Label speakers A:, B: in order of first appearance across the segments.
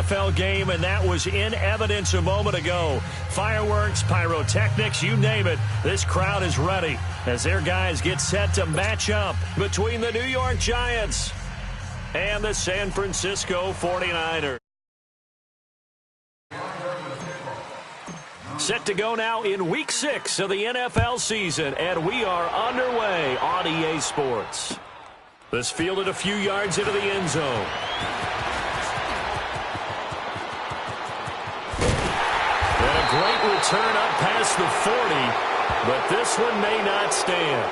A: NFL game, and that was in evidence a moment ago. Fireworks, pyrotechnics, you name it. This crowd is ready as their guys get set to match up between the New York Giants and the San Francisco 49ers. Set to go now in Week 6 of the NFL season, and we are underway on EA Sports. This fielded a few yards into the end zone. And a great return up past the 40, but this one may not stand.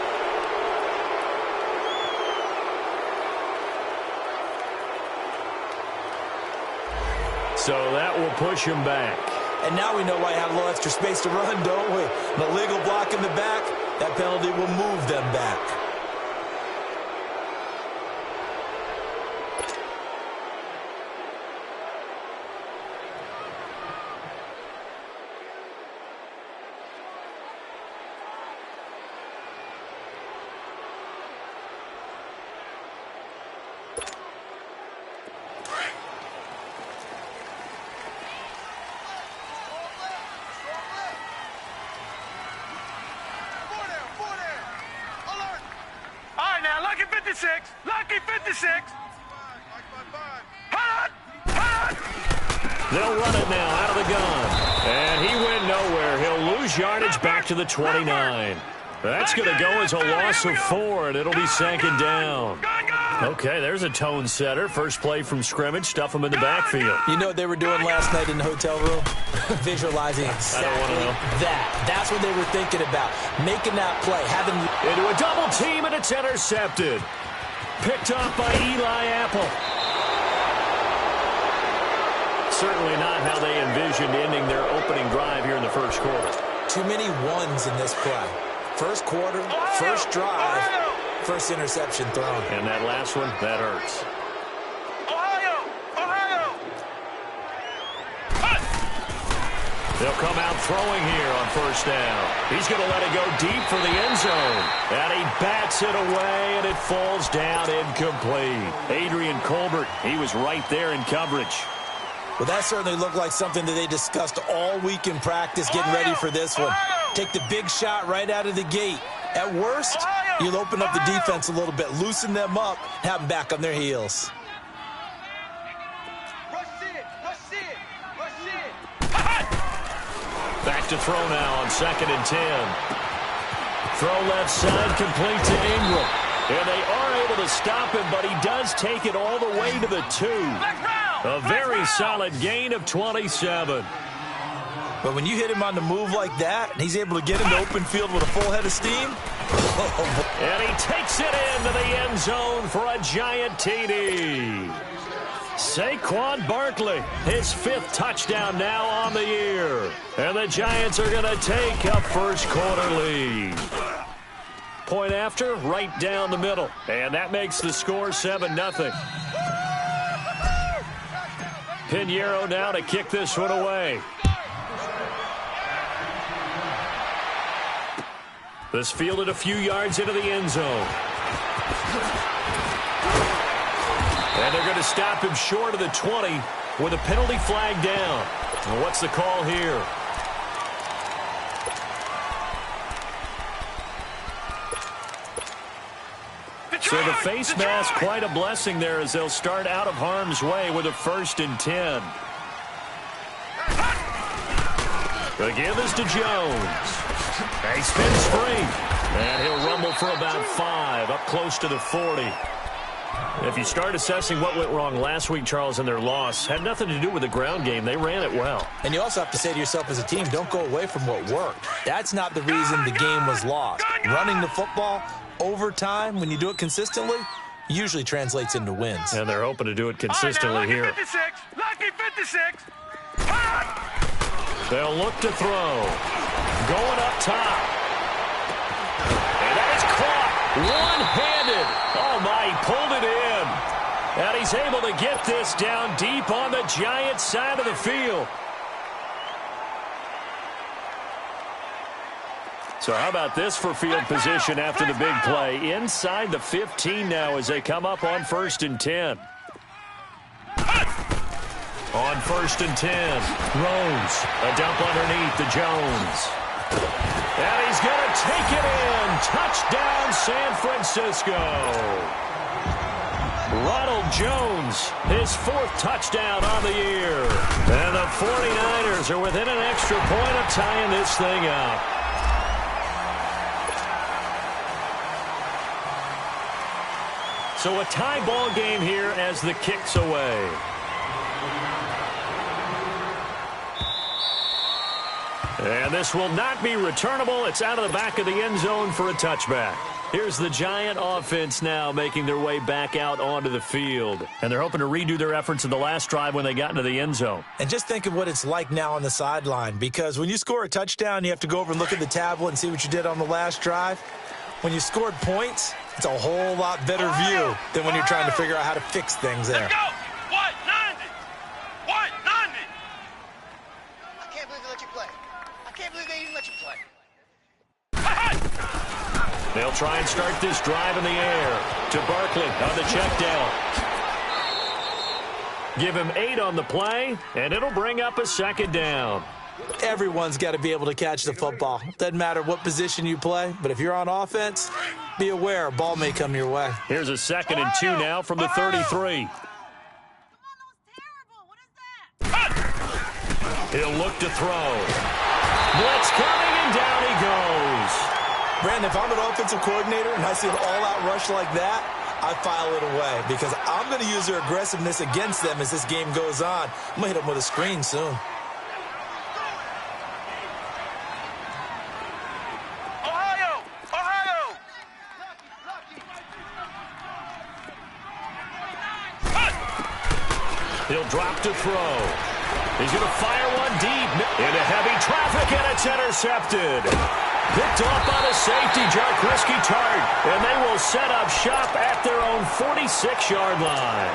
A: So that will push him back.
B: And now we know why you have a little extra space to run, don't we? An illegal block in the back, that penalty will move them back.
C: Lucky 56.
A: They'll run it now out of the gun. And he went nowhere. He'll lose yardage back to the 29. That's going to go as a loss of 4, and it'll be second down. Okay, there's a tone setter. First play from scrimmage. Stuff him in the backfield.
B: You know what they were doing last night in the hotel room? Visualizing exactly that. That's what they were thinking about. Making that play. Having
A: into a double team, and it's intercepted. Picked off by Eli Apple. Certainly not how they envisioned ending their opening drive here in the first quarter.
B: Too many ones in this play. First quarter, first drive, first interception thrown.
A: And that last one, that hurts. They'll come out throwing here on first down. He's going to let it go deep for the end zone. And he bats it away, and it falls down incomplete. Adrian Colbert, he was right there in coverage.
B: Well, that certainly looked like something that they discussed all week in practice, getting ready for this one. Take the big shot right out of the gate. At worst, you'll open up the defense a little bit, loosen them up, have them back on their heels.
A: Back to throw now on 2nd and 10. Throw left side, complete to Ingram. And they are able to stop him, but he does take it all the way to the 2. A very solid gain of 27.
B: But when you hit him on the move like that, and he's able to get into open field with a full head of steam.
A: And he takes it into the end zone for a giant TD. Saquon Barkley, his 5th touchdown now on the year. And the Giants are going to take a first quarter lead. Point after, right down the middle. And that makes the score 7-0. Pinheiro now to kick this one away. This fielded a few yards into the end zone. And they're going to stop him short of the 20 with a penalty flag down. And what's the call here? So the face mask, quite a blessing there as they'll start out of harm's way with a 1st and 10. The give is to Jones. He spins free. And he'll rumble for about 5, up close to the 40. If you start assessing what went wrong last week, Charles, in their loss, had nothing to do with the ground game. They ran it well.
B: And you also have to say to yourself as a team, don't go away from what worked. That's not the reason the game was lost. Running the football over time, when you do it consistently, usually translates into wins.
A: And they're hoping to do it consistently here.
C: Lucky 56.
A: They'll look to throw. Going up top. And that is caught one-handed. Oh, my, he pulled it in. And he's able to get this down deep on the Giants' side of the field. So how about this for field position after the big play? Inside the 15 now as they come up on 1st and 10. On 1st and 10. Rose, a dump underneath to Jones. And he's going to take it in. Touchdown, San Francisco. Ronald Jones, his 4th touchdown on the year. And the 49ers are within an extra point of tying this thing up. So a tie ball game here as the kick's away. And this will not be returnable. It's out of the back of the end zone for a touchback. Here's the Giant offense now making their way back out onto the field. And they're hoping to redo their efforts in the last drive when they got into the end zone.
B: And just think of what it's like now on the sideline, because when you score a touchdown, you have to go over and look at the tablet and see what you did on the last drive. When you scored points, it's a whole lot better view than when you're trying to figure out how to fix things there.
C: Let's go! What? 90! What? 90!
D: I can't believe they let you play. I can't believe they even let you play.
A: They'll try and start this drive in the air to Barkley on the check down. Give him 8 on the play, and it'll bring up a 2nd down.
B: Everyone's got to be able to catch the football. Doesn't matter what position you play, but if you're on offense, be aware a ball may come your way.
A: Here's a 2nd and 2 now from the 33. He'll look to throw. Blitz coming, and down he goes.
B: Brandon, if I'm an offensive coordinator and I see an all-out rush like that, I file it away because I'm going to use their aggressiveness against them as this game goes on. I'm going to hit them with a screen soon.
C: Ohio! Ohio!
A: He'll drop to throw. He's going to fire one deep into heavy traffic, and it's intercepted. Picked off by the safety, Jarkowski Tart, and they will set up shop at their own 46-yard line.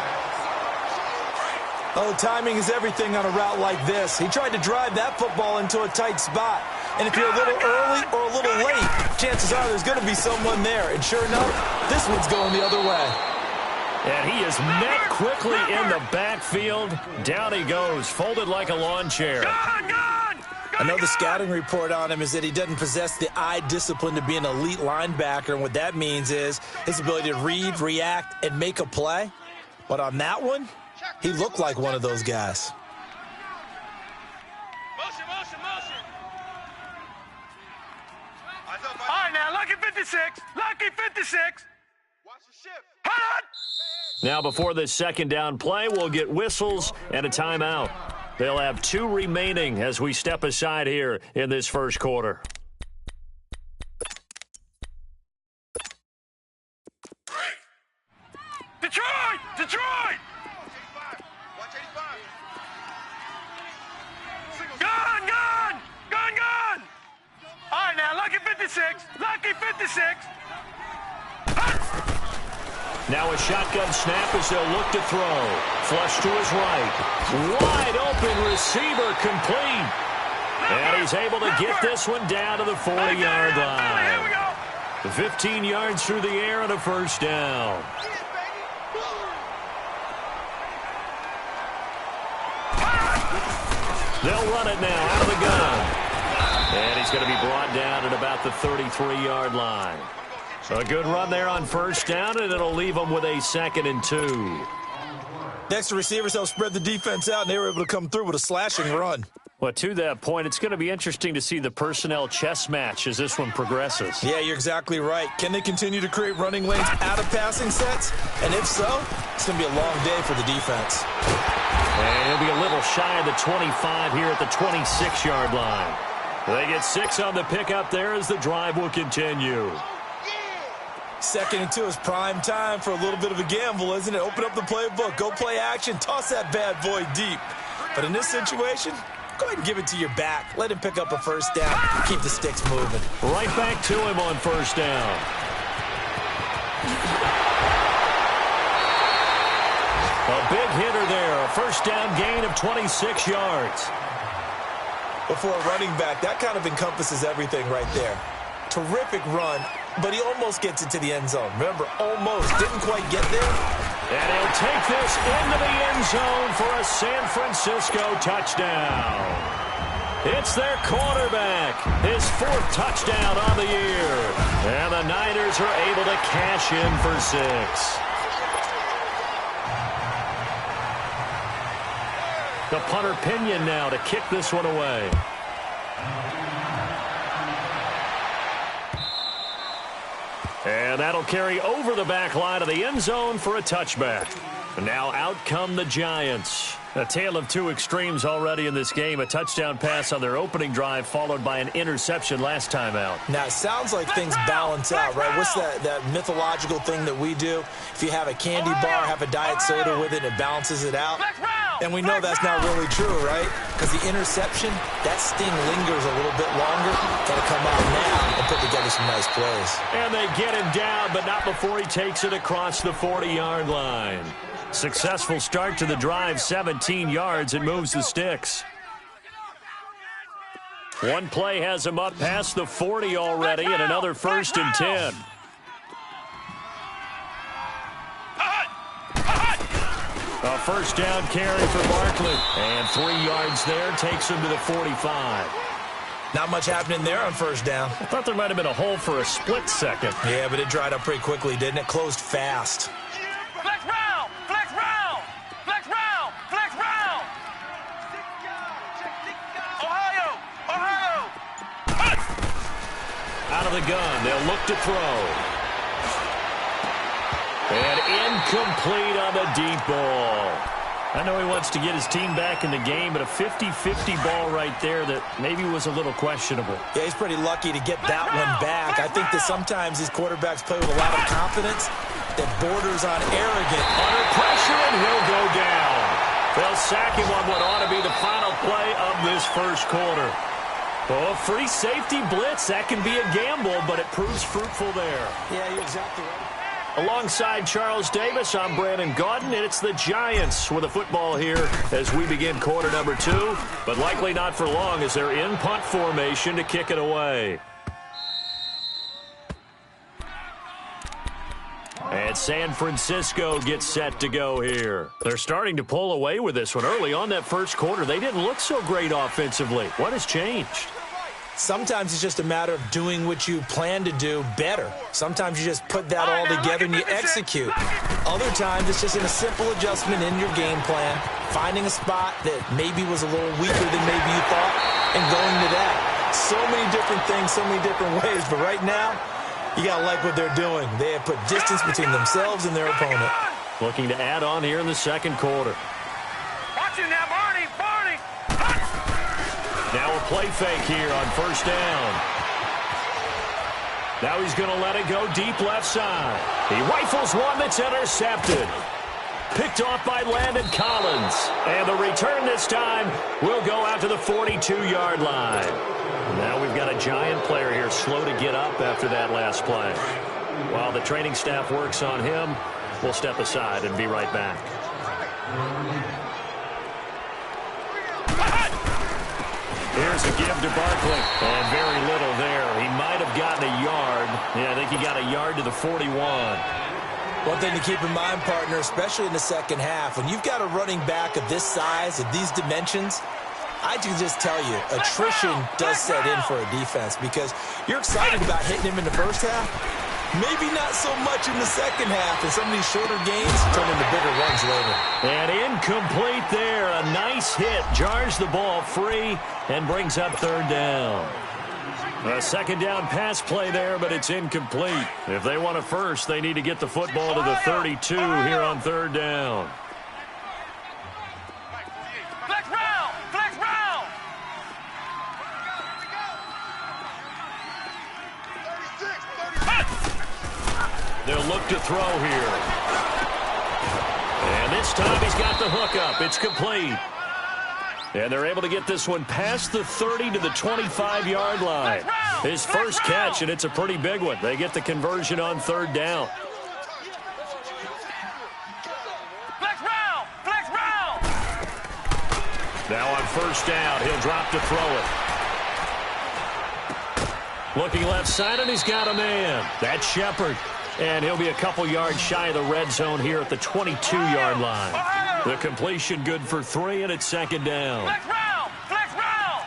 B: Oh, timing is everything on a route like this. He tried to drive that football into a tight spot. And if you're a little early or a little late, chances are there's going to be someone there. And sure enough, this one's going the other way.
A: And he is met quickly in the backfield. Down he goes, folded like a lawn chair.
B: I know the scouting report on him is that he doesn't possess the eye discipline to be an elite linebacker. And what that means is his ability to read, react, and make a play. But on that one, he looked like one of those guys.
C: Motion, motion, motion. All right, now, lucky 56. Lucky 56. Watch the shift. Hot!
A: Now before this 2nd down play, we'll get whistles and a timeout. They'll have 2 remaining as we step aside here in this first quarter.
C: Detroit! Detroit!
D: Watch 85.
C: Gun, gun! Gun, gun! All right, now, lucky 56. Lucky 56.
A: Now a shotgun snap as they'll look to throw. Flush to his right. Wide open receiver complete. And he's able to get this one down to the 40-yard line. 15 yards through the air and a 1st down. They'll run it now out of the gun. And he's going to be brought down at about the 33-yard line. So a good run there on 1st down, and it'll leave them with a 2nd and 2.
B: Next to receivers, they'll spread the defense out, and they were able to come through with a slashing run.
A: Well, to that point, it's going to be interesting to see the personnel chess match as this one progresses.
B: Yeah, you're exactly right. Can they continue to create running lanes out of passing sets? And if so, it's going to be a long day for the defense.
A: And he'll be a little shy of the 25 here at the 26-yard line. They get 6 on the pickup there as the drive will continue.
B: 2nd and 2 is prime time for a little bit of a gamble, isn't it? Open up the playbook, go play action, toss that bad boy deep. But in this situation, go ahead and give it to your back. Let him pick up a 1st down. Keep the sticks moving.
A: Right back to him on 1st down. A big hitter there. A 1st down gain of 26 yards.
B: Before a running back, that kind of encompasses everything right there. Terrific run, but he almost gets it to the end zone. Remember, almost. Didn't quite get there,
A: And he'll take this into the end zone for a San Francisco touchdown. It's their quarterback, his 4th touchdown on the year. And the Niners are able to cash in for 6. The punter Pinion now to kick this one away. And that'll carry over the back line of the end zone for a touchback. And now out come the Giants. A tale of two extremes already in this game. A touchdown pass on their opening drive followed by an interception last time out.
B: Now, it sounds like things balance out, right? What's that mythological thing that we do? If you have a candy bar, have a diet soda with it, it balances it out. And we know that's not really true, right? Because the interception, that sting lingers a little bit longer. Got to come out now and put together some nice plays.
A: And they get him down, but not before he takes it across the 40-yard line. Successful start to the drive, 17 yards, and moves the sticks. One play has him up past the 40 already, and another 1st and 10. A first down carry for Barkley. And 3 yards there takes him to the 45.
B: Not much happening there on first down.
A: I thought there might have been a hole for a split second.
B: Yeah, but it dried up pretty quickly, didn't it? Closed fast.
C: Flex round! Flex round! Flex round! Flex round! Ohio! Ohio!
A: Out of the gun, they'll look to throw. And incomplete on the deep ball. I know he wants to get his team back in the game, but a 50-50 ball right there that maybe was a little questionable.
B: Yeah, he's pretty lucky to get that one back. I think that sometimes these quarterbacks play with a lot of confidence that borders on arrogant.
A: Under pressure, and he'll go down. They'll sack him on what ought to be the final play of this first quarter. Oh, free safety blitz, that can be a gamble, but it proves fruitful there.
B: Yeah, you're exactly right.
A: Alongside Charles Davis, I'm Brandon Gaudin, and it's the Giants with the football here as we begin quarter number 2, but likely not for long as they're in punt formation to kick it away. And San Francisco gets set to go here. They're starting to pull away with this one. Early on that first quarter, they didn't look so great offensively. What has changed?
B: Sometimes it's just a matter of doing what you plan to do better. Sometimes you just put that all together and you execute. Other times it's just in a simple adjustment in your game plan, finding a spot that maybe was a little weaker than maybe you thought, and going to that. So many different things, so many different ways, but right now, you got to like what they're doing. They have put distance between themselves and their opponent.
A: Looking to add on here in the second quarter.
C: Watch it now, Barney! Barney!
A: Now a play fake here on first down. Now he's going to let it go deep left side. He rifles one that's intercepted. Picked off by Landon Collins. And the return this time will go out to the 42-yard line. Now we've got a Giant player here slow to get up after that last play. While the training staff works on him, we'll step aside and be right back. Here's a give to Barkley, and very little there. He might have gotten a yard. Yeah, I think he got a yard to the 41.
B: One thing to keep in mind, partner, especially in the second half, when you've got a running back of this size, of these dimensions, I can just tell you, attrition does set in for a defense because you're excited about hitting him in the first half. Maybe not so much in the second half, and some of these shorter gains turn into bigger runs later.
A: And incomplete there. A nice hit. Jars the ball free and brings up third down. A second down pass play there, but it's incomplete. If they want a first, they need to get the football to the 32 here on third down.
C: Flex round! Flex round!
A: They'll look to throw here. And this time he's got the hook up. It's complete. And they're able to get this one past the 30 to the 25-yard line. His first catch, and it's a pretty big one. They get the conversion on third down.
C: Flex round! Flex round!
A: Now on first down, he'll drop to throw it. Looking left side, and he's got a man. That's Shepard. And he'll be a couple yards shy of the red zone here at the 22-yard line. The completion good for 3, and it's second down.
C: Flex round! Flex round!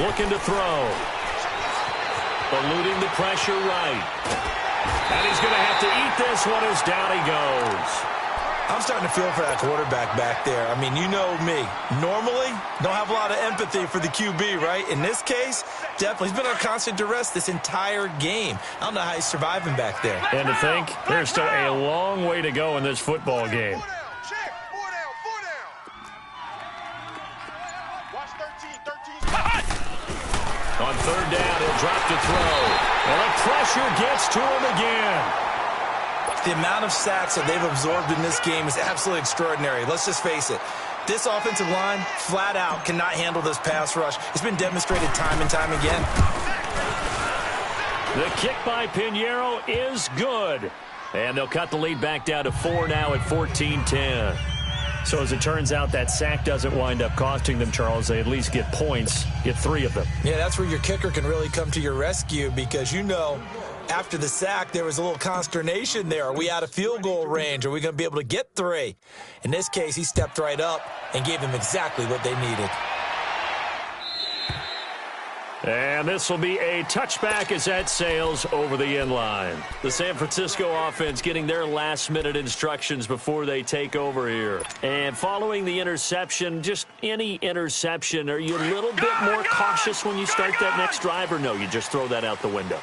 A: Looking to throw. Eluding the pressure right. And he's going to have to eat this one as down he goes.
B: I'm starting to feel for that quarterback back there. I mean, you know me. Normally, don't have a lot of empathy for the QB, right? In this case, definitely. He's been under constant duress this entire game. I don't know how he's surviving back there.
A: And to think, there's still a long way to go in this football game.
C: Check! 4 down! 4 down! Watch 13!
A: On third down, he'll drop to throw. And the pressure gets to him again.
B: The amount of sacks that they've absorbed in this game is absolutely extraordinary. Let's just face it. This offensive line, flat out, cannot handle this pass rush. It's been demonstrated time and time again.
A: The kick by Pinheiro is good. And they'll cut the lead back down to 4 now at 14-10. So as it turns out, that sack doesn't wind up costing them, Charles. They at least get points, get 3 of them.
B: Yeah, that's where your kicker can really come to your rescue because, you know, after the sack, there was a little consternation there. Are we out of field goal range? Are we going to be able to get 3? In this case, he stepped right up and gave them exactly what they needed.
A: And this will be a touchback as that sails over the end line. The San Francisco offense getting their last-minute instructions before they take over here. And following the interception, just any interception, are you a little bit more cautious when you start that next drive, or no, you just throw that out the window?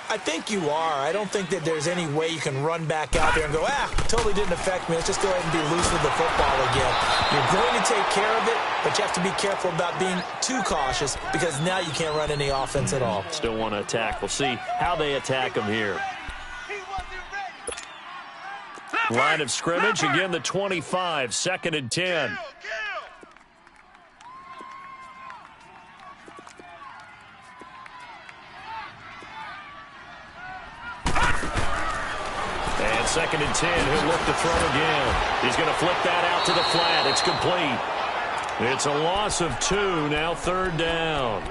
B: I think you are. I don't think that there's any way you can run back out there and go, totally didn't affect me. Let's just go ahead and be loose with the football again. You're going to take care of it, but you have to be careful about being too cautious because now you can't run any offense at all.
A: Still want to attack. We'll see how they attack them here. Line of scrimmage, again the 25, 2nd and 10. And 2nd and 10, he'll look to throw again. He's going to flip that out to the flat. It's complete. It's a loss of 2, now 3rd down.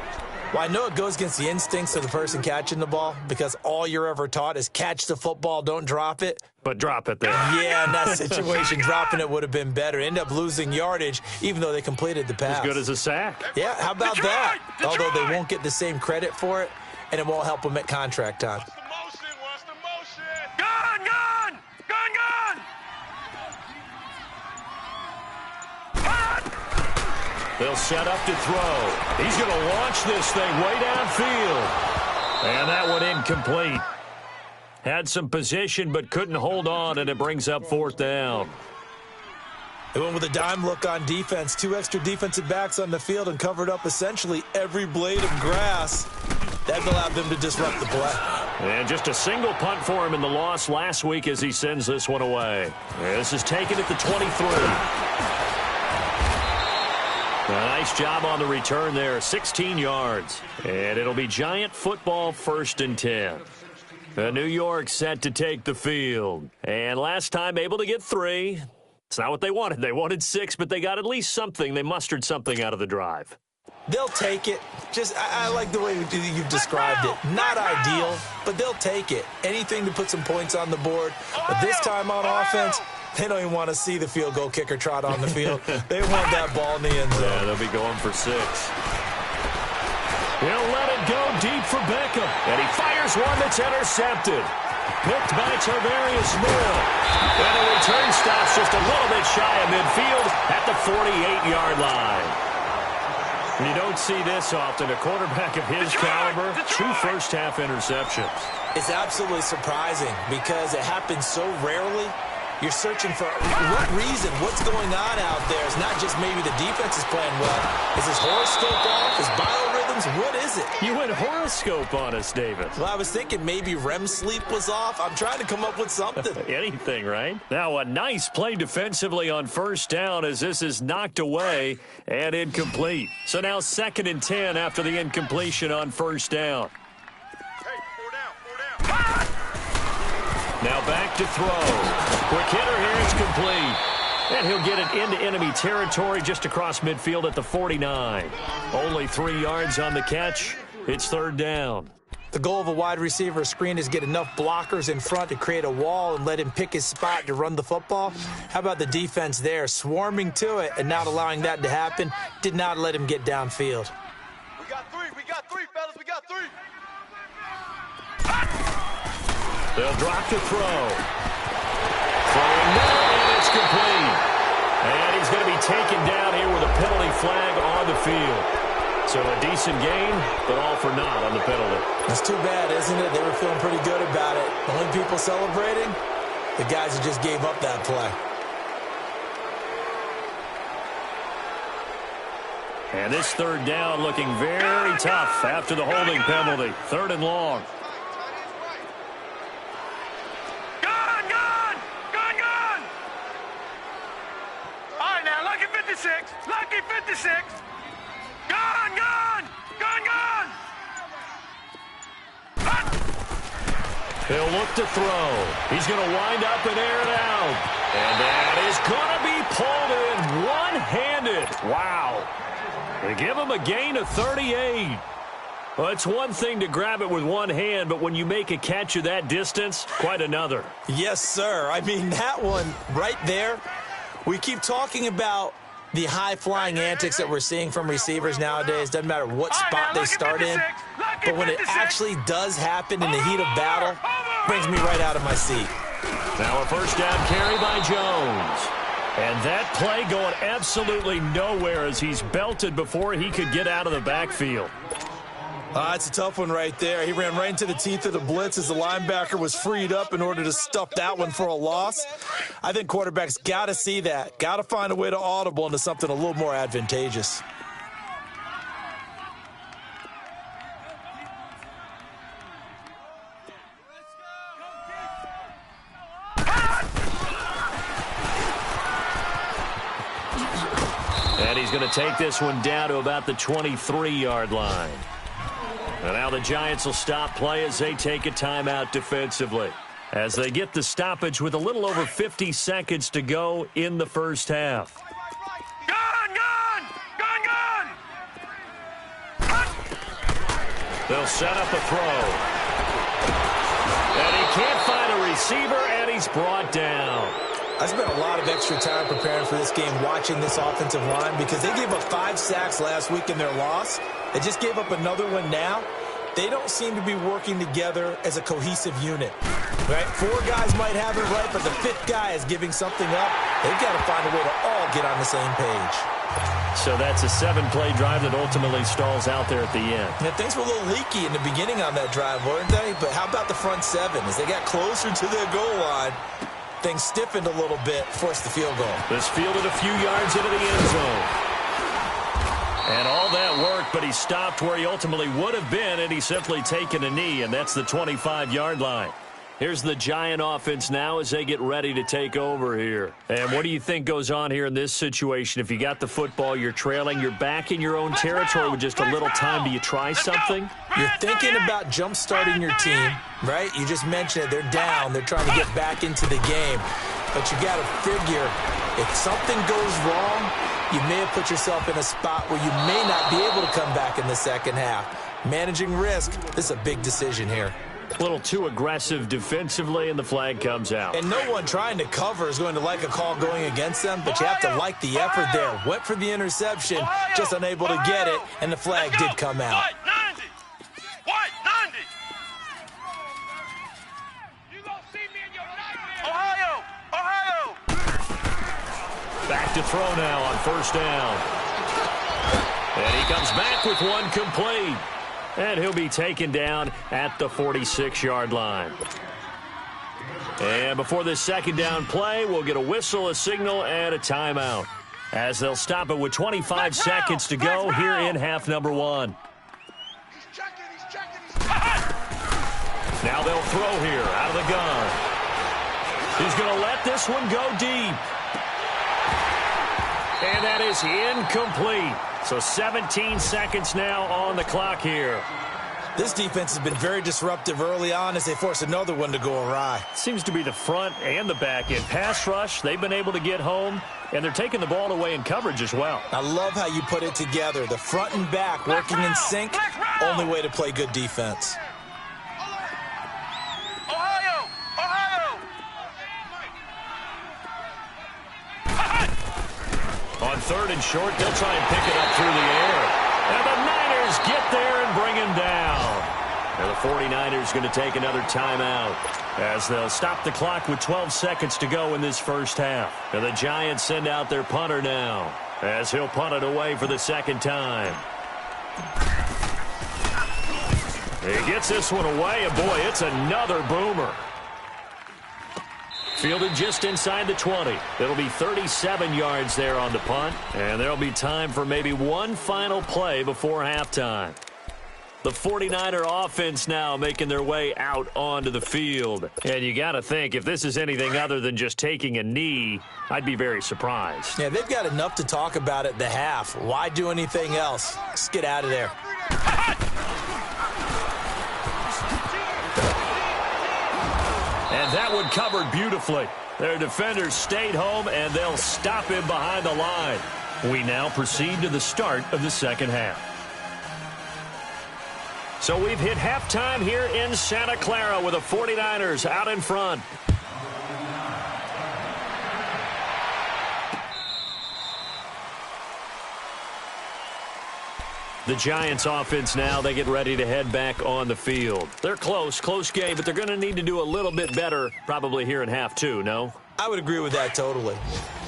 B: Well, I know it goes against the instincts of the person catching the ball because all you're ever taught is catch the football, don't drop it.
A: But drop it there.
B: Yeah, in that situation, dropping it would have been better. End up losing yardage, even though they completed the pass.
A: As good as a sack.
B: Yeah, how about that? Although they won't get the same credit for it, and it won't help them at contract time.
A: They'll set up to throw. He's going to launch this thing way downfield. And that one incomplete. Had some position but couldn't hold on, and it brings up 4th down.
B: They went with a dime look on defense. 2 extra defensive backs on the field and covered up essentially every blade of grass. That allowed them to disrupt the play.
A: And just a single punt for him in the loss last week as he sends this one away. This is taken at the 23. A nice job on the return there, 16 yards. And it'll be Giant football 1st and 10. New York set to take the field. And last time able to get 3. It's not what they wanted. They wanted 6, but they got at least something. They mustered something out of the drive.
B: They'll take it. I like the way you've described it. Not ideal, but they'll take it. Anything to put some points on the board. But this time on offense, they don't even want to see the field goal kicker trot on the field. They want that ball in the end zone.
A: Yeah, they'll be going for 6. He'll let it go deep for Beckham. And he fires one that's intercepted. Picked by Tarvarius Moore. And the return stops just a little bit shy of midfield at the 48-yard line. You don't see this often. A quarterback of his caliber, 2 first-half interceptions.
B: It's absolutely surprising because it happens so rarely. You're searching for what reason, what's going on out there. It's not just maybe the defense is playing well. Is his horoscope off? His biorhythms? What is it?
A: You went horoscope on us, David.
B: Well, I was thinking maybe REM sleep was off. I'm trying to come up with something.
A: Anything, right? Now, a nice play defensively on 1st down as this is knocked away and incomplete. So now 2nd and 10 after the incompletion on 1st down. Now back to throw. Quick hitter here, it's complete. And he'll get it into enemy territory just across midfield at the 49. Only 3 yards on the catch. It's third down.
B: The goal of a wide receiver screen is get enough blockers in front to create a wall and let him pick his spot to run the football. How about the defense there, swarming to it and not allowing that to happen? Did not let him get downfield.
C: We got three, fellas, we got three.
A: They'll drop to throw. Throwing now, and it's complete. And he's going to be taken down here with a penalty flag on the field. So a decent gain, but all for naught on the penalty.
B: That's too bad, isn't it? They were feeling pretty good about it. The only people celebrating, the guys who just gave up that play.
A: And this third down looking very tough after the holding penalty. Third and long.
C: Gone! All right, now, lucky 56. Lucky 56. Gone!
A: He'll look to throw. He's going to wind up and air it out. And that is going to be pulled in one-handed. Wow. They give him a gain of 38. Well, it's one thing to grab it with one hand, but when you make a catch of that distance, quite another.
B: Yes, sir. I mean, that one right there, we keep talking about the high-flying antics that we're seeing from receivers nowadays. Doesn't matter what spot they start in. But when it actually does happen in the heat of battle, brings me right out of my seat.
A: Now a first down carry by Jones. And that play going absolutely nowhere as he's belted before he could get out of the backfield.
B: It's a tough one right there. He ran right into the teeth of the blitz as the linebacker was freed up in order to stuff that one for a loss. I think quarterbacks got to see that. Got to find a way to audible into something a little more advantageous.
A: And he's going to take this one down to about the 23-yard line. And now the Giants will stop play as they take a timeout defensively, as they get the stoppage with a little over 50 seconds to go in the first half. They'll set up a throw. And he can't find a receiver, and he's brought down.
B: I spent a lot of extra time preparing for this game watching this offensive line because they gave up 5 sacks last week in their loss. They just gave up another one now. They don't seem to be working together as a cohesive unit. Right? 4 guys might have it right, but the 5th guy is giving something up. They've got to find a way to all get on the same page.
A: So that's a 7-play drive that ultimately stalls out there at the end.
B: Yeah, things were a little leaky in the beginning on that drive, weren't they? But how about the front 7? As they got closer to their goal line, things stiffened a little bit, forced the field goal.
A: This fielded a few yards into the end zone. And all that worked, but he stopped where he ultimately would have been, and he's simply taken a knee, and that's the 25-yard line. Here's the Giant offense now as they get ready to take over here. And what do you think goes on here in this situation? If you got the football, you're trailing, you're back in your own territory with just a little time. Do you try something?
B: You're thinking about jump-starting your team, right? You just mentioned it. They're down. They're trying to get back into the game. But you got to figure, if something goes wrong, you may have put yourself in a spot where you may not be able to come back in the second half. Managing risk, this is a big decision here.
A: A little too aggressive defensively, and the flag comes out.
B: And no one trying to cover is going to like a call going against them, but you have to like the effort there. Went for the interception, just unable to get it, and the flag did come out.
C: White 90. You gonna see me in your nightmare. Ohio.
A: Back to throw now on first down. And he comes back with one complete. And he'll be taken down at the 46-yard line. And before this second down play, we'll get a whistle, a signal, and a timeout, as they'll stop it with 25 seconds to go here in half number 1.
C: He's checking.
A: Now they'll throw here out of the gun. He's going to let this one go deep. And that is incomplete. So 17 seconds now on the clock here.
B: This defense has been very disruptive early on as they force another one to go awry.
A: Seems to be the front and the back end. Pass rush, they've been able to get home, and they're taking the ball away in coverage as well.
B: I love how you put it together. The front and back working in sync. Only way to play good defense.
C: Ohio! Ohio!
A: On 3rd and short, they'll try and pick it up through the air. And the Niners get there and bring him down. And the 49ers going to take another timeout as they'll stop the clock with 12 seconds to go in this first half. And the Giants send out their punter now as he'll punt it away for the second time. He gets this one away, and boy, it's another boomer. Fielded just inside the 20. It'll be 37 yards there on the punt, and there'll be time for maybe one final play before halftime. The 49er offense now making their way out onto the field. And you got to think, if this is anything other than just taking a knee, I'd be very surprised.
B: Yeah, they've got enough to talk about at the half. Why do anything else? Just get out of there.
A: And that one covered beautifully. Their defenders stayed home, and they'll stop him behind the line. We now proceed to the start of the second half. So we've hit halftime here in Santa Clara with the 49ers out in front. The Giants offense now, they get ready to head back on the field. They're close game, but they're going to need to do a little bit better probably here in half two, no?
B: I would agree with that totally.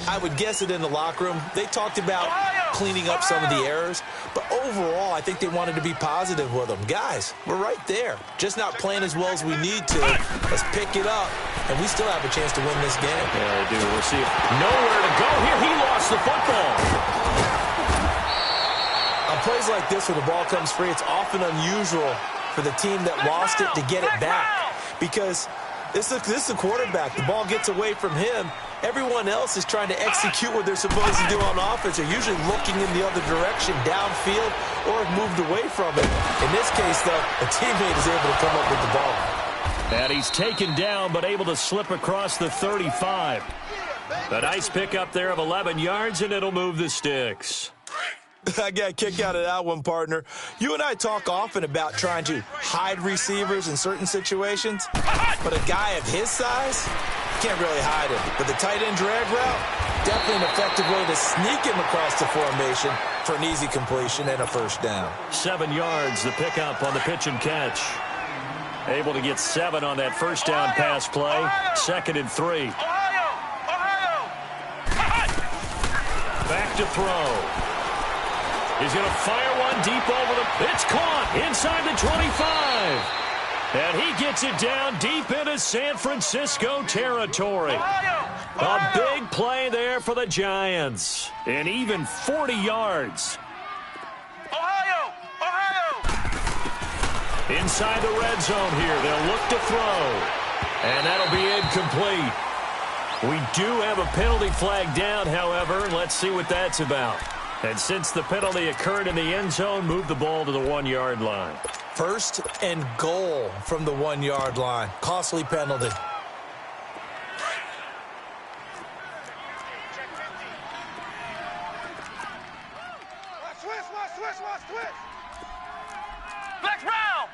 B: I would guess it in the locker room. They talked about cleaning up some of the errors, but overall, I think they wanted to be positive with them. Guys, we're right there. Just not playing as well as we need to. Let's pick it up, and we still have a chance to win this game.
A: Yeah, they do. We'll see. Nowhere to go here. He lost the football.
B: On plays like this where the ball comes free, it's often unusual for the team that lost it to get it back because this is the quarterback. The ball gets away from him. Everyone else is trying to execute what they're supposed to do on offense. They're usually looking in the other direction, downfield, or have moved away from it. In this case, though, a teammate is able to come up with the ball.
A: And he's taken down, but able to slip across the 35. A nice pickup there of 11 yards, and it'll move the sticks.
B: I got a kick out of that one, partner. You and I talk often about trying to hide receivers in certain situations, but a guy of his size can't really hide him. But the tight end drag route, definitely an effective way to sneak him across the formation for an easy completion and a first down.
A: 7 yards, the pickup on the pitch and catch. Able to get 7 on that first down pass play. 2nd and 3. Back to throw. He's going to fire one deep over the... It's caught inside the 25. And he gets it down deep into San Francisco territory. A big play there for the Giants. And even 40 yards. Inside the red zone here. They'll look to throw. And that'll be incomplete. We do have a penalty flag down, however, and let's see what that's about. And since the penalty occurred in the end zone, move the ball to the 1-yard line.
B: 1st and goal from the 1-yard line. Costly penalty.
C: Switch. Flex round.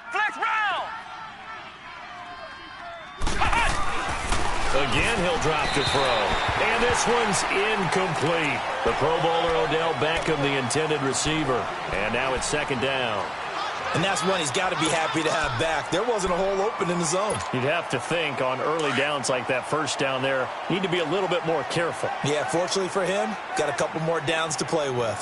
A: Again, he'll drop to throw. And this one's incomplete. The Pro Bowler Odell Beckham, the intended receiver. And now it's 2nd down.
B: And that's one he's got to be happy to have back. There wasn't a hole open in the zone.
A: You'd have to think on early downs like that first down there, need to be a little bit more careful.
B: Yeah, fortunately for him, got a couple more downs to play with.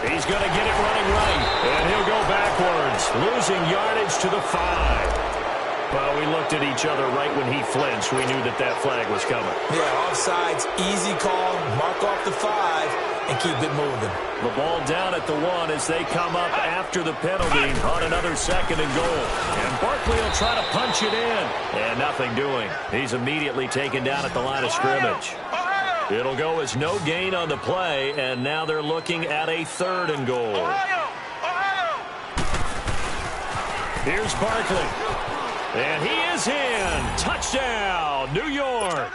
A: He's going to get it running right, and he'll go backwards, losing yardage to the 5. Well, we looked at each other right when he flinched. We knew that that flag was coming.
B: Yeah, offsides, easy call, mark off the 5, and keep it moving.
A: The ball down at the 1 as they come up after the penalty on another 2nd and goal. And Barkley will try to punch it in, and nothing doing. He's immediately taken down at the line of scrimmage. It'll go as no gain on the play, and now they're looking at a 3rd and goal. Here's Barkley. And he is in. Touchdown, New York.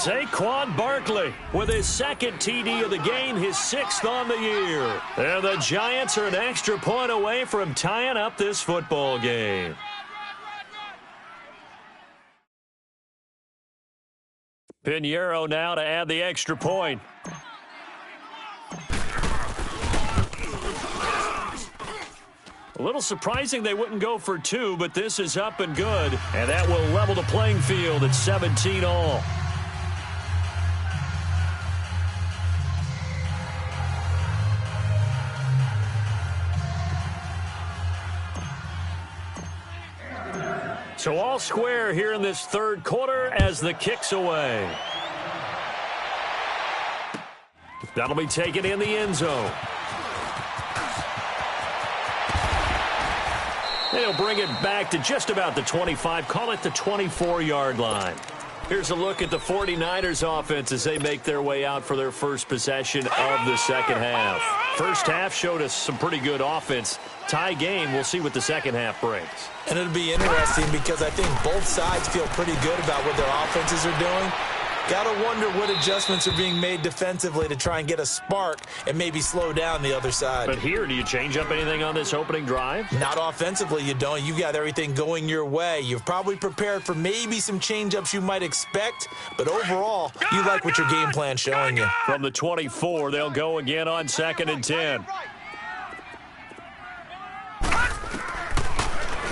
A: Saquon Barkley with his second TD of the game, his 6th on the year. And the Giants are an extra point away from tying up this football game. Pinheiro now to add the extra point. A little surprising they wouldn't go for 2, but this is up and good. And that will level the playing field at 17 all. So all square here in this third quarter as the kick's away. That'll be taken in the end zone. They'll bring it back to just about the 25, call it the 24-yard line. Here's a look at the 49ers offense as they make their way out for their first possession of the second half. First half showed us some pretty good offense. Tie game, we'll see what the second half brings.
B: And it'll be interesting because I think both sides feel pretty good about what their offenses are doing. Got to wonder what adjustments are being made defensively to try and get a spark and maybe slow down the other side.
A: But here, do you change up anything on this opening drive?
B: Not offensively, you don't. You got everything going your way. You've probably prepared for maybe some change-ups you might expect, but overall, you like what your game plan's showing you.
A: From the 24, they'll go again on 2nd and 10.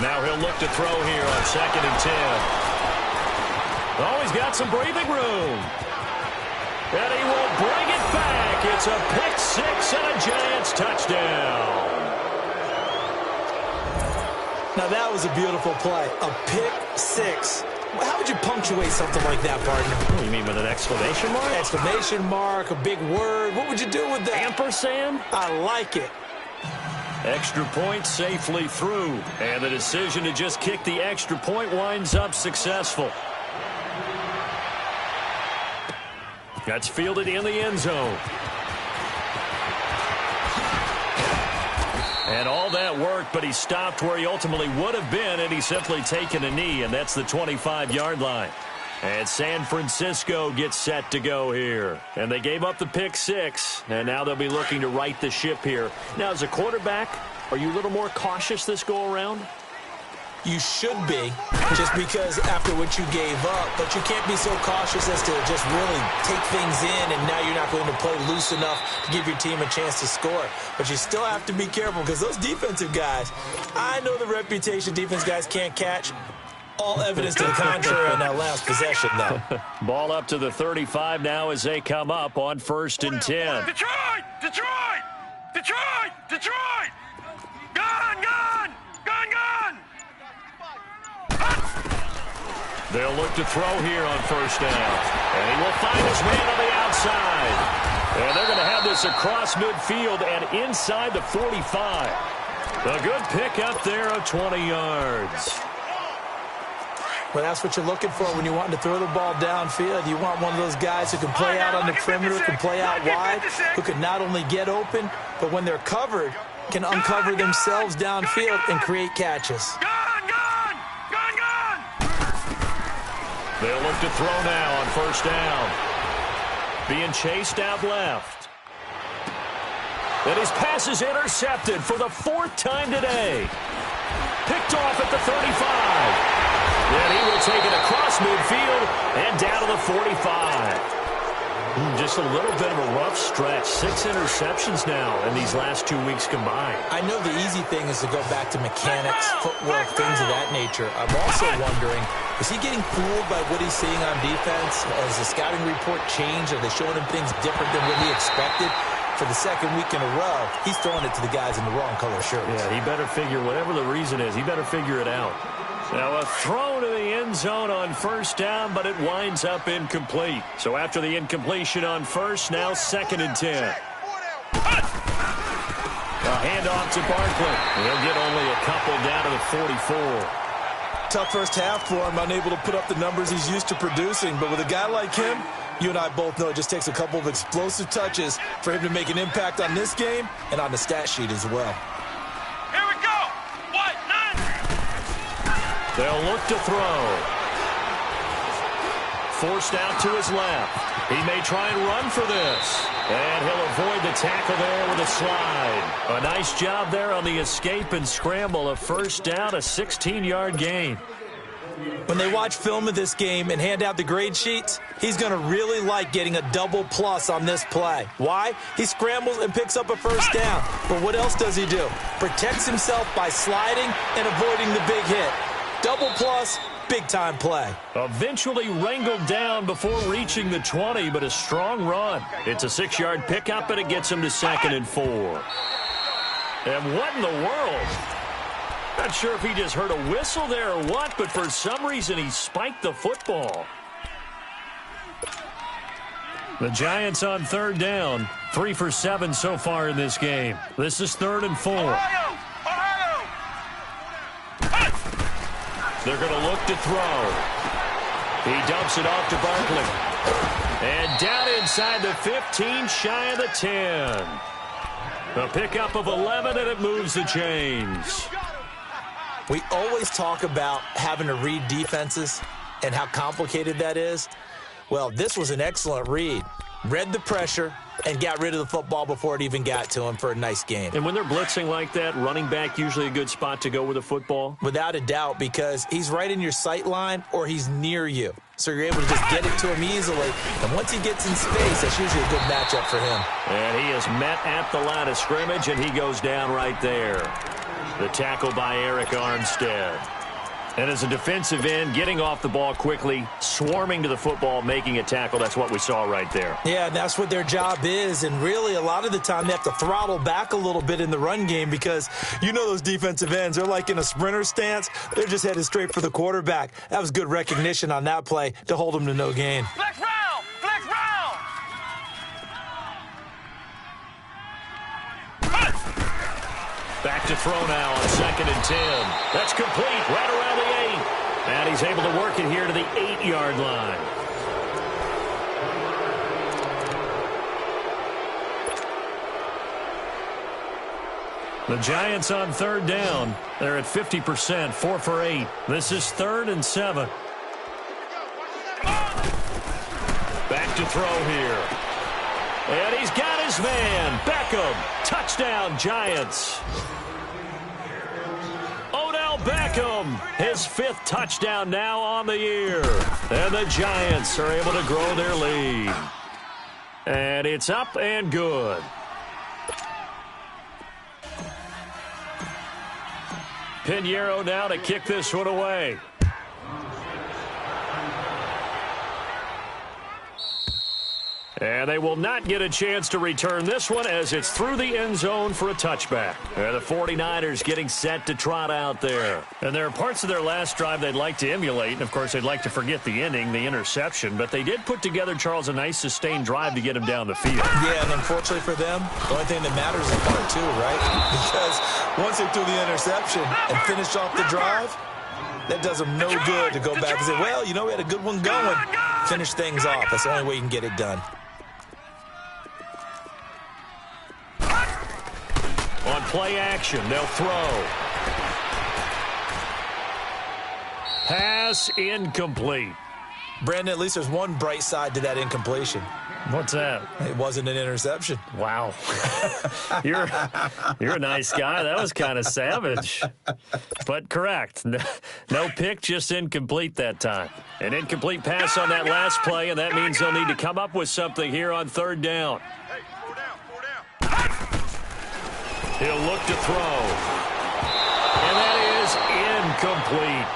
A: Now he'll look to throw here on 2nd and 10. Oh, he's got some breathing room. And he will bring it back. It's a pick 6 and a Giants touchdown.
B: Now that was a beautiful play. A pick 6. How would you punctuate something like that, partner?
A: What do you mean, with an exclamation mark?
B: Exclamation mark, a big word. What would you do with that?
A: Ampersand?
B: I like it.
A: Extra point safely through. And the decision to just kick the extra point winds up successful. That's fielded in the end zone. And all that worked, but he stopped where he ultimately would have been, and he's simply taken a knee, and that's the 25-yard line. And San Francisco gets set to go here. And they gave up the pick 6, and now they'll be looking to right the ship here. Now, as a quarterback, are you a little more cautious this go-around?
B: You should be, just because after what you gave up, but you can't be so cautious as to just really take things in, and now you're not going to play loose enough to give your team a chance to score. But you still have to be careful because those defensive guys, I know the reputation defense guys can't catch. All evidence to the contrary on that last possession, though.
A: Ball up to the 35 now as they come up on 1st and 10.
C: Detroit! Detroit! Detroit! Detroit! Gone! Gone! Gone! Gone!
A: They'll look to throw here on 1st down. And he will find his man on the outside. And they're going to have this across midfield and inside the 45. A good pick up there of 20 yards.
B: Well, that's what you're looking for when you're wanting to throw the ball downfield. You want one of those guys who can play out on the perimeter, can play out wide, who can not only get open, but when they're covered, can uncover themselves downfield and create catches.
A: They'll look to throw now on 1st down. Being chased out left. And his pass is intercepted for the 4th time today. Picked off at the 35. And he will take it across midfield and down to the 45. Just a little bit of a rough stretch. 6 interceptions now in these last 2 weeks combined.
B: I know the easy thing is to go back to mechanics, footwork, things of that nature. I'm also wondering, is he getting fooled by what he's seeing on defense? Has the scouting report changed? Are they showing him things different than what he expected? For the 2nd week in a row, he's throwing it to the guys in the wrong color shirts.
A: Yeah, he better figure, whatever the reason is, he better figure it out. Now a throw to the end zone on 1st down, but it winds up incomplete. So after the incompletion on 1st, now 2nd and 10. A handoff to Barkley. He'll get only a couple down to the 44.
B: Tough first half for him, unable to put up the numbers he's used to producing. But with a guy like him, you and I both know it just takes a couple of explosive touches for him to make an impact on this game and on the stat sheet as well.
C: Here we go! What? None!
A: They'll look to throw. forced out to his left. He may try and run for this. And he'll avoid the tackle there with a slide. A nice job there on the escape and scramble. A first down, a 16-yard gain.
B: When they watch film of this game and hand out the grade sheets, he's going to really like getting a double plus on this play. Why? He scrambles and picks up a first down. But what else does he do? Protects himself by sliding and avoiding the big hit. Double plus, big-time play.
A: Eventually wrangled down before reaching the 20, but a strong run. It's a 6-yard pickup, and it gets him to 2nd and 4. And what in the world? Not sure if he just heard a whistle there or what, but for some reason he spiked the football. The Giants on 3rd down. 3 for 7 so far in this game. This is 3rd and 4.
C: Ohio!
A: They're going to look to throw. He dumps it off to Barkley. And down inside the 15, shy of the 10. A pickup of 11, and it moves the chains.
B: We always talk about having to read defenses and how complicated that is. Well, this was an excellent read. Read the pressure and got rid of the football before it even got to him for a nice game.
A: And when they're blitzing like that, running back usually a good spot to go with the football?
B: Without a doubt, because he's right in your sight line or he's near you. So you're able to just get it to him easily. And once he gets in space, that's usually a good matchup for him.
A: And he is met at the line of scrimmage, and he goes down right there. The tackle by Eric Armstead. And as a defensive end, getting off the ball quickly, swarming to the football, making a tackle, that's what we saw right there.
B: Yeah, and that's what their job is. And really, a lot of the time, they have to throttle back a little bit in the run game because you know those defensive ends, they're like in a sprinter stance. They're just headed straight for the quarterback. That was good recognition on that play to hold them to no gain.
C: Flex round! Flex round!
A: Back to throw now on 2nd and 10. That's complete right around the 8. And he's able to work it here to the 8-yard line. The Giants on 3rd down. They're at 50%, 4 for 8. This is 3rd and 7. Back to throw here. And he's got his man, Beckham. Touchdown, Giants. Odell Beckham, his 5th touchdown now on the year. And the Giants are able to grow their lead. And it's up and good. Pinheiro now to kick this one away. And they will not get a chance to return this one as it's through the end zone for a touchback. And the 49ers getting set to trot out there. And there are parts of their last drive they'd like to emulate. And, of course, they'd like to forget the ending, the interception. But they did put together, Charles, a nice sustained drive to get him down the field.
B: Yeah, and unfortunately for them, the only thing that matters is part 2, right? Because once they threw the interception and finished off the drive, that does them no good to go back and say, well, you know, we had a good one going. Finish things off. That's the only way you can get it done.
A: On play action, they'll throw. Pass incomplete.
B: Brandon, at least there's one bright side to that incompletion.
A: What's that?
B: It wasn't an interception.
A: Wow. You're a nice guy. That was kind of savage. But correct. No pick, just incomplete that time. An incomplete pass on that last play, and that means they'll need to come up with something here on 3rd down. He'll look to throw. And that is incomplete.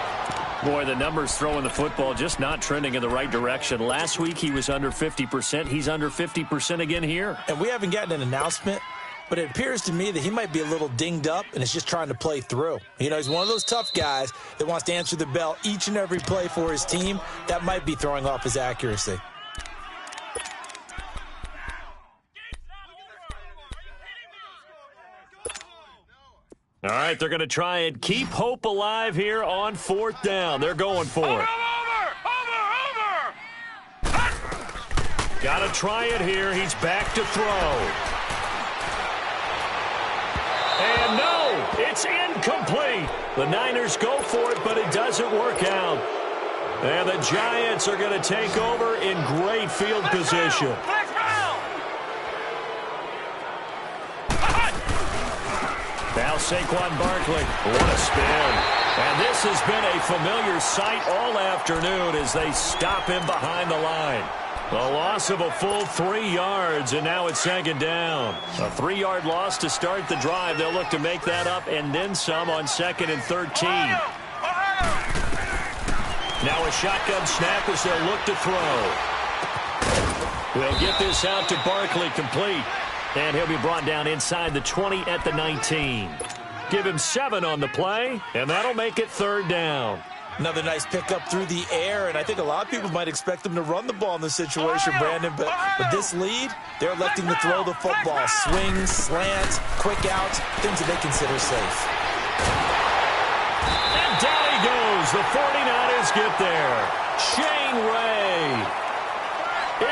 A: Boy, the numbers throwing the football just not trending in the right direction. Last week he was under 50%. He's under 50% again here.
B: And we haven't gotten an announcement, but it appears to me that he might be a little dinged up and is just trying to play through. You know, he's one of those tough guys that wants to answer the bell each and every play for his team. That might be throwing off his accuracy.
A: All right, they're going to try and keep hope alive here on 4th down. They're going for it.
C: Over!
A: Got to try it here. He's back to throw. And no, it's incomplete. The Niners go for it, but it doesn't work out. And the Giants are going to take over in great field position. Now Saquon Barkley. What a spin. And this has been a familiar sight all afternoon as they stop him behind the line. A loss of a full 3 yards, and now it's second down. A 3-yard loss to start the drive. They'll look to make that up and then some on 2nd and 13. Now a shotgun snap as they'll look to throw. They'll get this out to Barkley, complete. And he'll be brought down inside the 20 at the 19. Give him 7 on the play, and that'll make it 3rd down.
B: Another nice pickup through the air, and I think a lot of people might expect them to run the ball in this situation, Brandon, but with this lead, they're electing to throw the football. Swings, slants, quick outs, things that they consider safe.
A: And down he goes. The 49ers get there. Shane Ray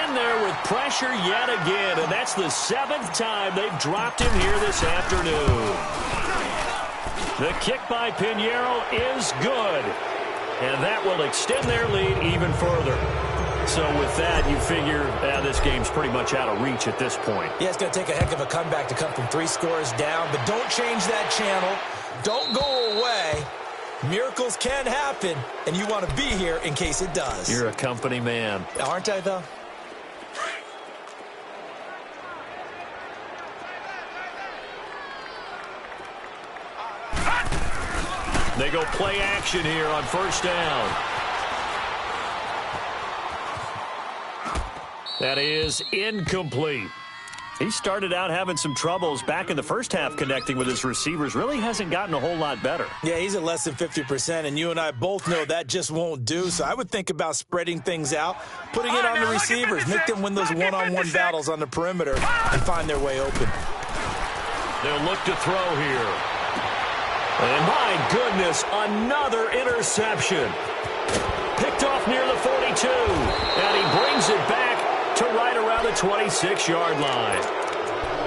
A: in there with pressure yet again, and that's the 7th time they've dropped him here this afternoon. The kick by Pinheiro is good. And that will extend their lead even further. So with that, you figure this game's pretty much out of reach at this point.
B: Yeah, it's going to take a heck of a comeback to come from 3 scores down. But don't change that channel. Don't go away. Miracles can happen, and you want to be here in case it does.
A: You're a company man.
B: Aren't I, though?
A: They go play action here on 1st down. That is incomplete. He started out having some troubles back in the first half connecting with his receivers. Really hasn't gotten a whole lot better.
B: Yeah, he's at less than 50%, and you and I both know that just won't do. So I would think about spreading things out, putting it on the receivers, make them win those one-on-one battles on the perimeter and find their way open.
A: They'll look to throw here. And my goodness, another interception. Picked off near the 42. And he brings it back to right around the 26-yard line.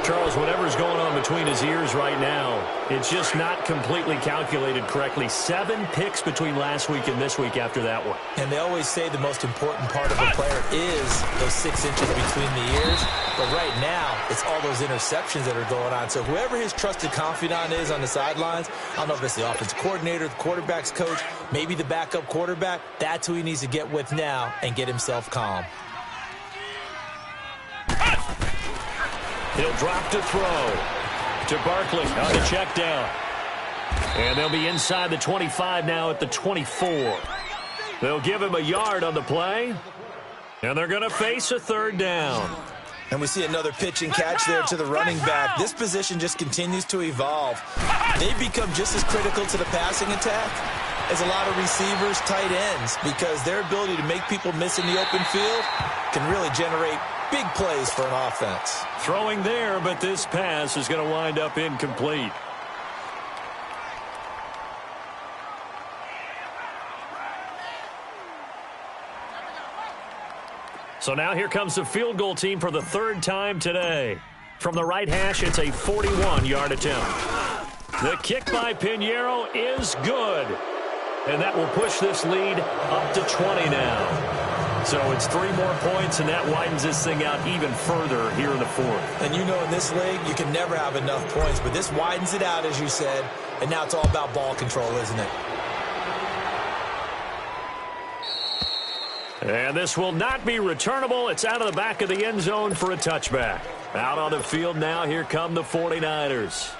A: Charles, whatever's going on between his ears right now, it's just not completely calculated correctly. 7 picks between last week and this week after that one.
B: And they always say the most important part of a player is those 6 inches between the ears. But right now, it's all those interceptions that are going on. So whoever his trusted confidant is on the sidelines, I don't know if it's the offensive coordinator, the quarterback's coach, maybe the backup quarterback, that's who he needs to get with now and get himself calm.
A: He'll drop to throw to Barkley on the check down. And they'll be inside the 25 now at the 24. They'll give him a yard on the play. And they're going to face a 3rd down.
B: And we see another pitch and catch there to the running back. This position just continues to evolve. They've become just as critical to the passing attack as a lot of receivers, tight ends, because their ability to make people miss in the open field can really generate big plays for an offense.
A: Throwing there, but this pass is going to wind up incomplete. So now here comes the field goal team for the 3rd time today. From the right hash, it's a 41-yard attempt. The kick by Pinheiro is good. And that will push this lead up to 20 now. So it's 3 more points, and that widens this thing out even further here in the 4th.
B: And you know in this league, you can never have enough points, but this widens it out, as you said, and now it's all about ball control, isn't it?
A: And this will not be returnable. It's out of the back of the end zone for a touchback. Out on the field now, here come the 49ers.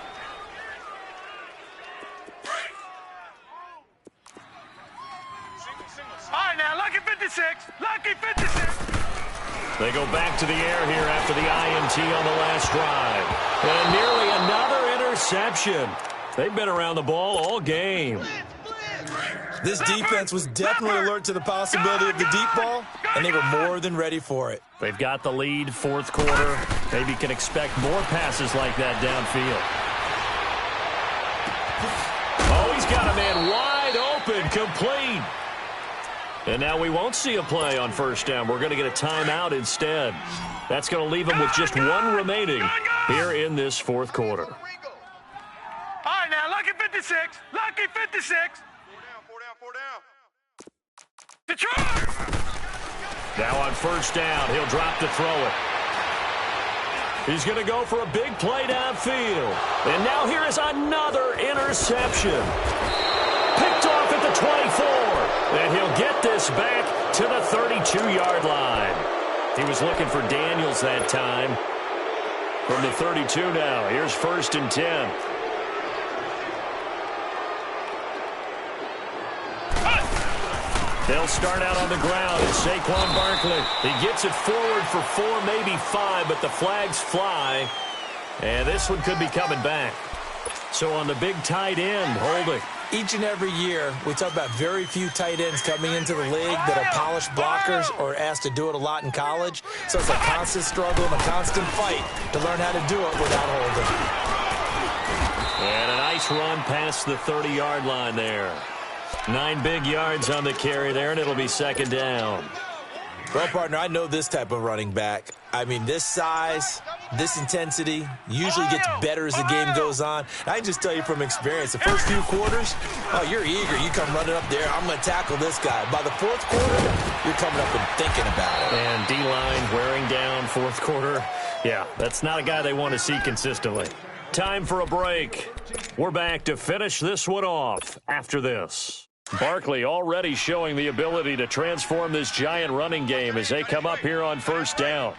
C: Lucky 56! Lucky 56!
A: They go back to the air here after the INT on the last drive. And nearly another interception. They've been around the ball all game.
B: This defense was definitely alert to the possibility of the deep ball, and they were more than ready for it.
A: They've got the lead, 4th quarter. Maybe can expect more passes like that downfield. Oh, he's got a man wide open, complete. And now we won't see a play on 1st down. We're going to get a timeout instead. That's going to leave them with just 1 remaining here in this 4th quarter.
C: All right, now, lucky 56. Lucky 56. Detroit!
A: Now on first down, he'll drop to throw it. He's going to go for a big play downfield. And now here is another interception. Picked off at the 24. And he'll get this back to the 32-yard line. He was looking for Daniels that time. From the 32 now. Here's 1st and 10. They'll start out on the ground. It's Saquon Barkley. He gets it forward for 4, maybe 5, but the flags fly. And this one could be coming back. So on the big tight end, holding.
B: Each and every year, we talk about very few tight ends coming into the league that are polished blockers or asked to do it a lot in college. So it's a constant struggle and a constant fight to learn how to do it without holding.
A: And a nice run past the 30-yard line there. 9 big yards on the carry there, and it'll be 2nd down.
B: Well, partner, I know this type of running back. I mean, this size, this intensity usually gets better as the game goes on. I can just tell you from experience, the first few quarters, oh, you're eager. You come running up there, I'm going to tackle this guy. By the 4th quarter, you're coming up and thinking about it.
A: And D-line wearing down 4th quarter. Yeah, that's not a guy they want to see consistently. Time for a break. We're back to finish this one off after this. Barkley already showing the ability to transform this Giant running game as they come up here on 1st down.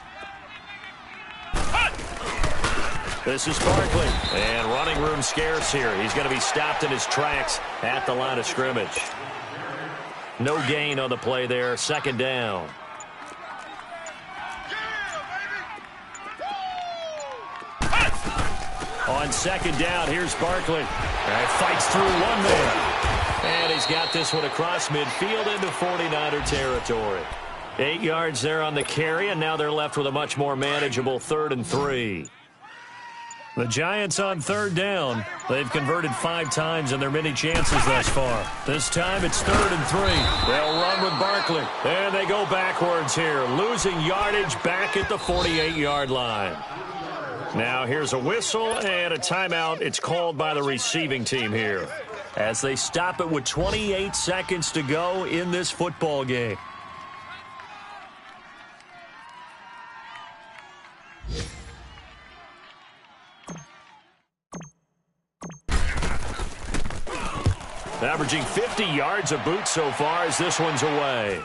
A: This is Barkley, and running room scarce here. He's going to be stopped in his tracks at the line of scrimmage. No gain on the play there, 2nd down. On 2nd down, here's Barkley. Fights through one man. And he's got this one across midfield into 49er territory. 8 yards there on the carry, and now they're left with a much more manageable 3rd and 3. The Giants on 3rd down. They've converted 5 times in their many chances thus far. This time it's 3rd and 3. They'll run with Barkley. And they go backwards here, losing yardage back at the 48-yard line. Now here's a whistle and a timeout. It's called by the receiving team here, as they stop it with 28 seconds to go in this football game. Averaging 50 yards a boot so far as this one's away.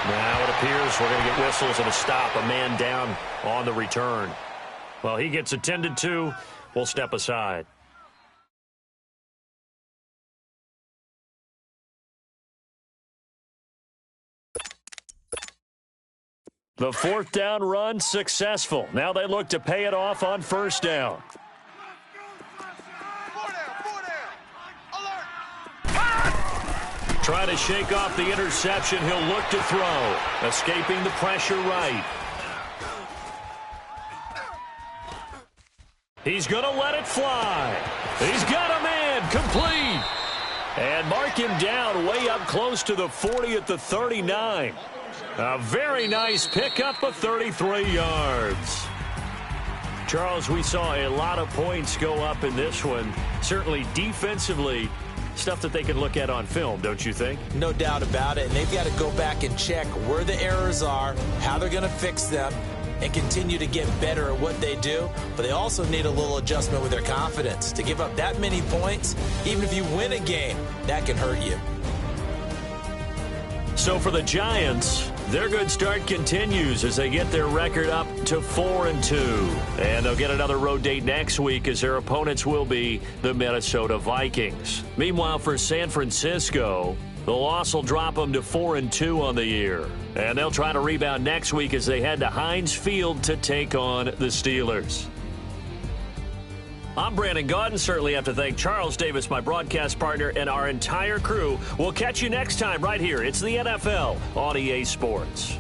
A: Now it appears we're going to get whistles and a stop, a man down on the return. Well, he gets attended to. We'll step aside. The 4th down run successful. Now they look to pay it off on 1st down. Trying to shake off the interception. He'll look to throw. Escaping the pressure right. He's going to let it fly. He's got a man complete. And mark him down way up close to the 40 at the 39. A very nice pickup of 33 yards. Charles, we saw a lot of points go up in this one. Certainly defensively, stuff that they can look at on film, don't you think?
B: No doubt about it. And they've got to go back and check where the errors are, how they're going to fix them, and continue to get better at what they do. But they also need a little adjustment with their confidence. To give up that many points, even if you win a game, that can hurt you.
A: So for the Giants, their good start continues as they get their record up to 4-2. And they'll get another road date next week as their opponents will be the Minnesota Vikings. Meanwhile, for San Francisco, the loss will drop them to 4-2 on the year. And they'll try to rebound next week as they head to Heinz Field to take on the Steelers. I'm Brandon Gaudin. Certainly have to thank Charles Davis, my broadcast partner, and our entire crew. We'll catch you next time right here. It's the NFL on EA Sports.